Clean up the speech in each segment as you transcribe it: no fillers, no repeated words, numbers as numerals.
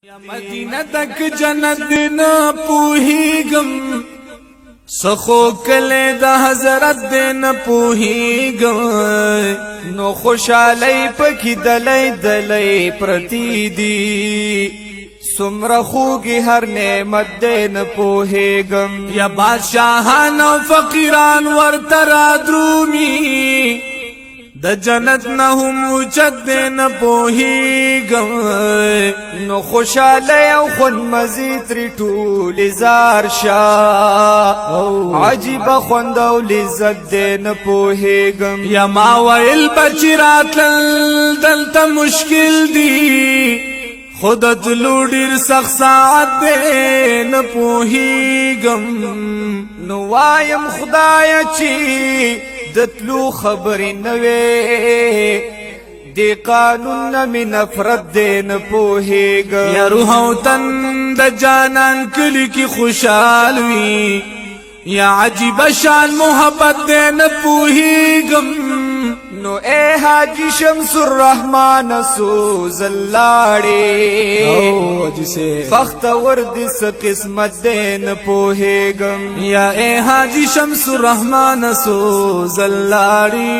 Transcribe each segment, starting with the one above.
مدینہ تک جنت دینا پوہیگم سخو کلے دا حضرت دینا پوہیگم نو خوشالی پکی دلی دلی پرتی دی سمر خوگی ہر نعمت دینا پوہیگم یا بادشاہان و فقیران ورطرا درومی د جنت نه هم اوچت دی نه پوهیږم نو خوشاله او خوندمزي ترې ټولې زار شه عجیبه خوند او لذت دی نه پوهیږم یا ما ویل بچې راتلل دلته مشکل دی خود تلو ډېر سخت ساعت دی نه پوهیږم نو وایم خدایه چې دتلو خبری نوے دی قانون نمی نفرت دے نپوہیگا یا روح و تن دا جانان کلی کی خوشحالوی یا عجیب شان محبت دے نپوہیگم نو اے حاجی شمس الرحمن سوز اللاڑے فخت ورد س قسمت دے نپوہیگم یا اے حاجی شمس الرحمن سوز اللاڑے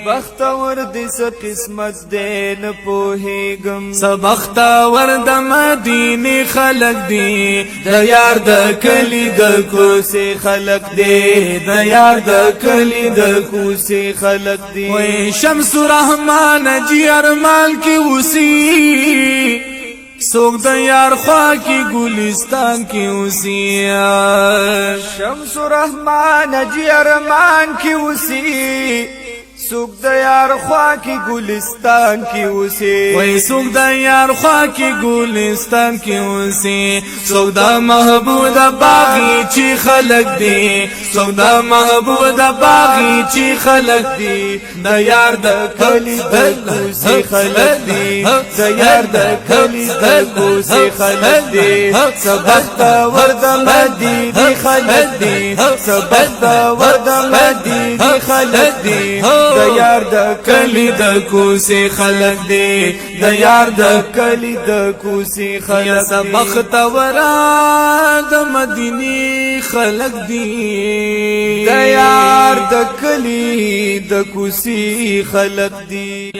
فخت ورد س قسمت دے نپوہیگم سبخت ورد مدینی خلق دی دا یار دا کلی دا کوسی خلق دی دا یار دا کلی دا کوسی خلق دی وی شمس رحمان جی ارمان کی اسی سوک دا یار خواہ کی گلستان کی اسی شمس رحمان جی ارمان کی اسی سوک دا یار خواہ کی گلستان کی اسی وی سوک دا یار خواہ کی گلستان کی اسی سوک دا محبوب دا باغی چی خلق دی سوک دا محبوب دا باغی چی خلق دی دا یار دا کلی دا کوسی خلق دی دا یار دا کلی دا کوسی خلق دی سبخت ورد مدینی خلق دی سبخت ورد مدینی خلق دی دا یار دا کلی دا کوسی خلق دی دا یار دا کلی دا کوسی خلق دی سبخت ورد مدینی خلق دی دا یار دا کلی دا کوسی خلق دی